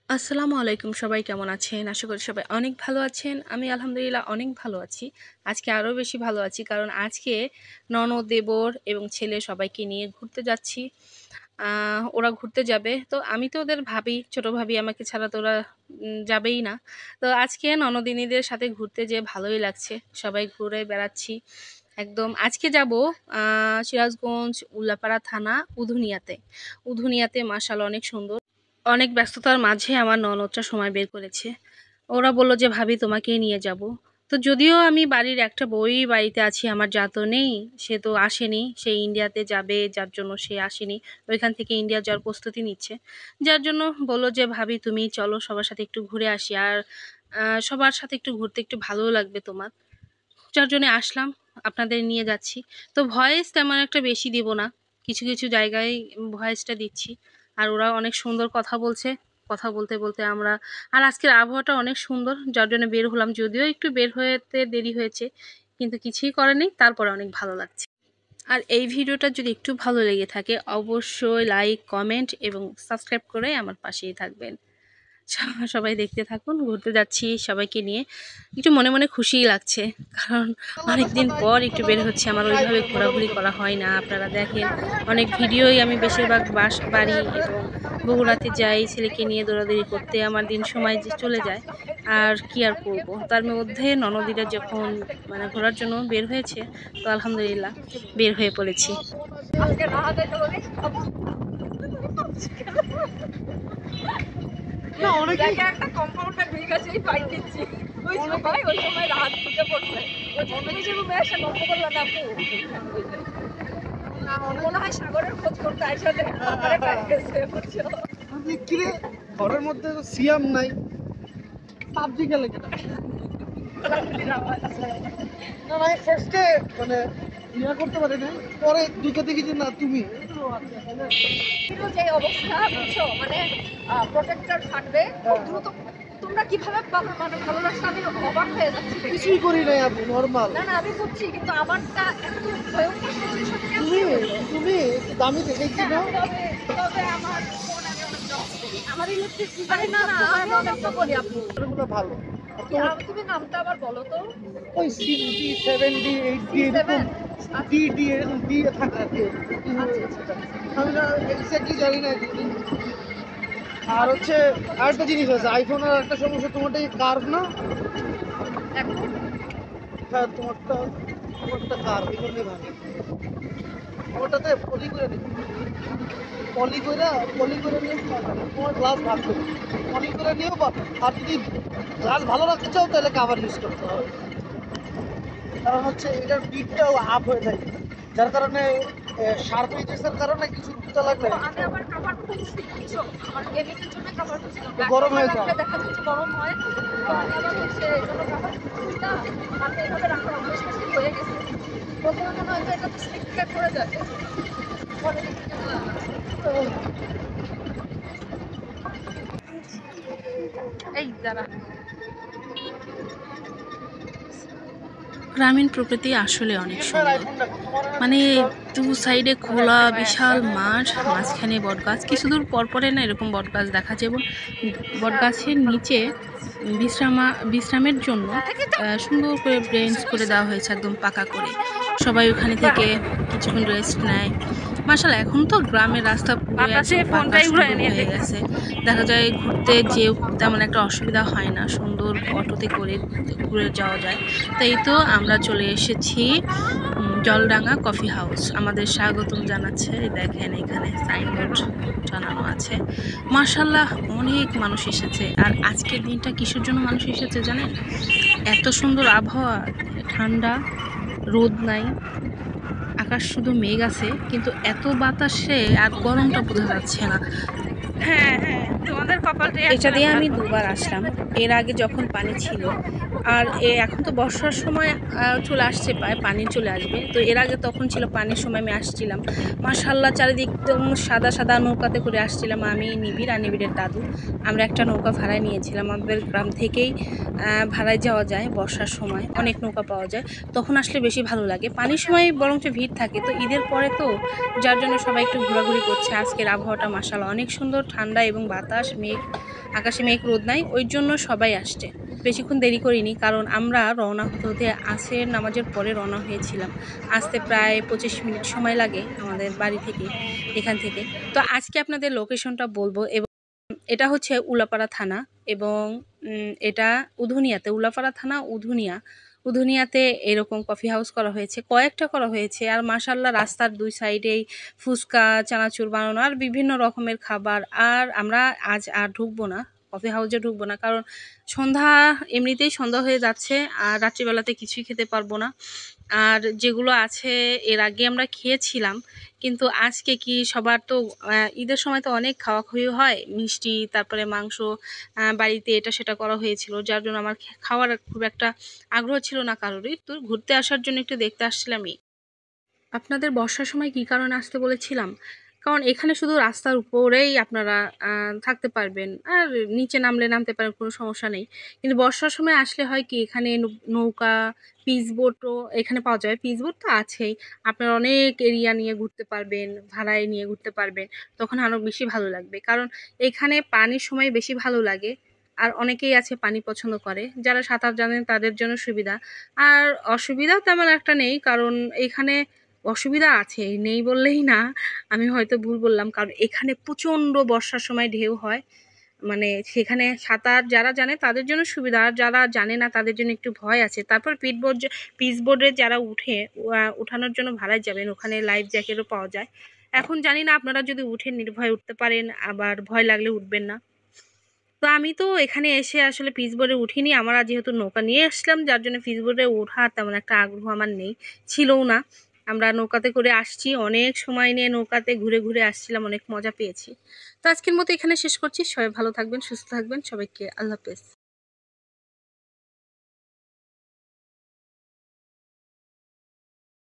আসসালামু আলাইকুম, সবাই কেমন আছেন? আশা করি সবাই অনেক ভালো আছেন। আমি আলহামদুলিল্লাহ অনেক ভালো আছি। আজকে আরও বেশি ভালো আছি কারণ আজকে ননদ, দেবর এবং ছেলে সবাইকে নিয়ে ঘুরতে যাচ্ছি। ওরা ঘুরতে যাবে। তো আমি তো ওদের ভাবি, ছোট ভাবি, আমাকে ছাড়া তো ওরা যাবেই না। তো আজকে ননদিনীদের সাথে ঘুরতে যেয়ে ভালোই লাগছে। সবাই ঘুরে বেড়াচ্ছি। একদম আজকে যাব সিরাজগঞ্জ উল্লাপাড়া থানা উধুনিয়াতে। উধুনিয়াতে মাশাআল্লাহ অনেক সুন্দর। অনেক ব্যস্ততার মাঝে আমার ননদটা সময় বের করেছে। ওরা বলল যে, "ভাবি তোমাকেই নিয়ে যাব।" তো যদিও আমি বাড়ির একটা বউই বাড়িতে আছি, আমার যা তো নেই, সে তো আসেনি। সে ইন্ডিয়াতে যাবে, যার জন্য সে আসেনি। ওইখান থেকে ইন্ডিয়া যাওয়ার প্রস্তুতি নিচ্ছে। যার জন্য বলল যে, "ভাবি তুমিই চলো, সবার সাথে একটু ঘুরে আসি। আর সবার সাথে একটু ঘুরতে একটু ভালোও লাগবে তোমার।" যার জন্যে আসলাম, আপনাদের নিয়ে যাচ্ছি। তো ভয়েস তেমন একটা বেশি দিব না। কিছু, কিছু জায়গায় ভয়েসটা দিচ্ছি। আর ওরা অনেক সুন্দর কথা বলছে। কথা বলতে, বলতে আমরা আজকের আবহাওয়াটা অনেক সুন্দর, যার জন্য বের হলাম। যদিও একটু বের হতে দেরি হয়েছে, কিন্তু কিছুই করার নেই। তারপরে অনেক ভালো লাগছে। আর এই ভিডিওটা যদি একটু ভালো লেগে থাকে, অবশ্যই লাইক, কমেন্ট এবং সাবস্ক্রাইব করে আমার পাশেই থাকবেন। সবাই দেখতে থাকুন। ঘুরতে যাচ্ছি সবাইকে নিয়ে। একটু মনে, মনে খুশিই লাগছে। কারণ অনেকদিন পর একটু বের হচ্ছি। আমার ওইভাবে ঘোরাঘুরি করা হয় না। আপনারা দেখেন অনেক ভিডিওই আমি বেশিরভাগ বাড়ি এবং বগুড়াতে যাই ছেলেকে নিয়ে দৌড়াদৌড়ি করতে। আমার দিন সময় যে চলে যায়। আর কি আর করব। তার মধ্যে ননদীরা যখন ঘোরার জন্য বের হয়েছে, তো আলহামদুলিল্লাহ বের হয়ে পড়েছি। না অনেকে একটা কম্পাউন্ডার ঠিক আছে এই ফাইট দিচ্ছি ওই সময় রাত ফুটে পড়ছে ওই জন্য যে রুমে এসে গল্প করলাম না আপু মনে হয় সাগরের খোঁজ করতে আইসাতে আমারে পাইছে বুঝছো আপনি কিরে ঘরের মধ্যে তো সিয়াম নাই পাবজি খেলে কেন না না ফার্স্টে মানে ইয়া করতে পারি না পরে দুটো দেখি যে না তুমি কিন্তু যে অবস্থা বুঝছো মানে প্রোটেক্টর থাকবে দ্রুত তোমরা কিভাবে মানে ভালো লাগছে আমি অবাক হয়ে যাচ্ছি কিছুই করি নাই আপু নরমাল না না আমি বুঝছি কিন্তু আমারটা এত ভয়ঙ্কর সিচুয়েশন তুমি তুমি একটু দামি দেখে কি না তবে আমার ফোন আমি অনেক জব করি আমার ইলেকট্রিক ডিভাইস না না আমি অনেকটা বলি আপু এগুলো ভালো তুমি নামটা আবার বলো তো ওই 60 70 80 এরকম ডি এরকম ডি থাকে আর কি আমি না এক্স্যাক্টলি জানি না আর হচ্ছে আরেকটা জিনিস আছে আইফোনের একটা সমস্যা তোমারটা কার্ভ না হ্যাঁ তোমারটা কার্ভ এই জন্যই ভালো ওটাতে পলি করে নিই পলি করে নিয়ে তোমার গ্লাস ভাববে পলি করে নিয়েও আর যদি গ্লাস ভালো রাখতে চাও তাহলে কাভার ইউজ করতে হবে কারণ হচ্ছে এটার বিটটাও আপ হয়ে যায় যার কারণে শার্প এজেসের কারণে কিছু জুতা লাগবে আমি আবার কভার খুলছি বুঝছো আমার গেমিংয়ের জন্য কভার খুলছি গরম হয়ে যায় দেখা যাচ্ছে গরম হয় তো আমি আবার হচ্ছে এই জন্য কভার খুলছি না আমি এভাবে রাখার অভ্যাস হয়ে গেছে প্রথমে মনে হয় এটা তো স্লিপ ক্যাপ করে যাবে এই যারা গ্রামীণ প্রকৃতি আসলে অনেক সুন্দর। মানে দু সাইডে খোলা বিশাল মাঠ, মাঝখানে বটগাছ, কিছু দূর পরপরে না এরকম বটগাছ দেখা যায় এবং বটগাছের নিচে বিশ্রামের জন্য সুন্দর করে ব্রেঞ্চ করে দেওয়া হয়েছে, একদম পাকা করে। সবাই ওখানে থেকে কিছুক্ষণ রেস্ট নেয়। মাশাআল্লাহ, এখন তো গ্রামের রাস্তা পুরো হয়ে গেছে। দেখা যায় ঘুরতে যেও তেমন একটা অসুবিধা হয় না, সুন্দর অটোতে করে ঘুরে যাওয়া যায়। তাই তো আমরা চলে এসেছি জলডাঙ্গা কফি হাউস। আমাদের স্বাগতম জানাচ্ছে, দেখেন এখানে সাইনবোর্ড জানানো আছে। মাশাআল্লাহ, অনেক মানুষ এসেছে। আর আজকের দিনটা কিসের জন্য মানুষ এসেছে জানেন? এত সুন্দর আবহাওয়া, ঠান্ডা, রোদ নাই, আকাশ শুধু মেঘ আছে, কিন্তু এত বাতাসে আর গরমটা বোঝা যাচ্ছে না। হ্যাঁ তোমাদের কপালটা এটা দিয়ে আমি দুবার আসলাম, এর আগে যখন পানি ছিল। আর এখন তো বর্ষার সময় চলে আসছে, প্রায় পানি চলে আসবে। তো এর আগে তখন ছিল পানির সময় আমি আসছিলাম। মাশাআল্লাহ, চারিদিক একদম সাদা সাদা নৌকাতে করে আসছিলাম আমি, নিবিড় আর নিবিড়ের দাদু। আমরা একটা নৌকা ভাড়ায় নিয়েছিলাম। আমাদের গ্রাম থেকেই ভাড়ায় যাওয়া যায়, বর্ষার সময় অনেক নৌকা পাওয়া যায়, তখন আসলে বেশি ভালো লাগে। পানির সময় বরঞ্চ ভিড় থাকে। তো ঈদের পরে তো, যার জন্য সবাই একটু ঘোরাঘুরি করছে। আজকের আবহাওয়াটা মাশাআল্লাহ অনেক সুন্দর, ঠান্ডা এবং বাতাস, মেঘ আকাশে মেঘ রোদ নাই, ওই জন্য সবাই আসছে। বেশিক্ষণ দেরি করিনি, কারণ আমরা রওনা হতে হতে আসরের নামাজের পরে রওনা হয়েছিলাম। আসতে প্রায় 25 মিনিট সময় লাগে আমাদের বাড়ি থেকে, এখান থেকে। তো আজকে আপনাদের লোকেশনটা বলবো, এবং এটা হচ্ছে উলাপাড়া থানা, এবং এটা উধুনিয়াতে, উলাপাড়া থানা উধুনিয়াতে এরকম কফি হাউস করা হয়েছে, কয়েকটা করা হয়েছে। আর মাশাআল্লাহ রাস্তার দুই সাইডেই ফুচকা, চানাচুর বানানো আর বিভিন্ন রকমের খাবার। আর আমরা আজ আর ঢুকবো না, কফি হাউসে ঢুকবো না, কারণ সন্ধ্যা, এমনিতেই সন্ধ্যা হয়ে যাচ্ছে, আর রাত্রিবেলাতে কিছুই খেতে পারবো না। আর যেগুলো আছে এর আগে আমরা খেয়েছিলাম, কিন্তু আজকে কি সবার তো ঈদের সময় তো অনেক খাওয়াখুয়ি হয়, মিষ্টি, তারপরে মাংস, বাড়িতে এটা সেটা করা হয়েছিল, যার জন্য আমার খাওয়ার খুব একটা আগ্রহ ছিল না কারোরই। তো ঘুরতে আসার জন্য একটু দেখতে আসছিলামই। আপনাদের বর্ষার সময় কী কারণে আসতে বলেছিলাম, কারণ এখানে শুধু রাস্তার উপরেই আপনারা থাকতে পারবেন, আর নিচে নামতে পারেন, কোনো সমস্যা নেই। কিন্তু বর্ষার সময় আসলে হয় কি, এখানে নৌকা, পিস বোটও এখানে পাওয়া যায়। পিস বোট তো আছেই, আপনারা অনেক এরিয়া নিয়ে ঘুরতে পারবেন, ভাড়ায় নিয়ে ঘুরতে পারবেন, তখন আরও বেশি ভালো লাগবে। কারণ এখানে পানির সময় বেশি ভালো লাগে, আর অনেকেই আছে পানি পছন্দ করে, যারা সাঁতার জানেন তাদের জন্য সুবিধা। আর অসুবিধা তেমন একটা নেই, কারণ এখানে অসুবিধা আছে, নেই বললেই না, আমি হয়তো ভুল বললাম, কারণ এখানে প্রচণ্ড বর্ষার সময় ঢেউ হয়। মানে সেখানে সাঁতার যারা জানে তাদের জন্য সুবিধা, আর যারা জানে না তাদের জন্য একটু ভয় আছে। তারপর পিচ বোর্ডে যারা উঠানোর জন্য ভাড়ায় যাবেন, ওখানে লাইফ জ্যাকেটও পাওয়া যায়। এখন জানি না, আপনারা যদি উঠেন নির্ভয়ে উঠতে পারেন, আবার ভয় লাগলে উঠবেন না। তো আমি তো এখানে এসে আসলে পিচ বোর্ডে উঠিনি, আমরা যেহেতু নৌকা নিয়ে আসলাম, যার জন্য পিচ বোর্ডে ওঠার তেমন একটা আগ্রহ আমার নেই, ছিলও না। আমরা নৌকাতে করে আসছি, অনেক সময় নিয়ে নৌকাতে ঘুরে ঘুরে আসছিলাম, অনেক মজা পেয়েছি। তো আজকের মতো এখানে শেষ করছি। সবাই ভালো থাকবেন, সুস্থ থাকবেন, সবাইকে আল্লাহ হাফেজ।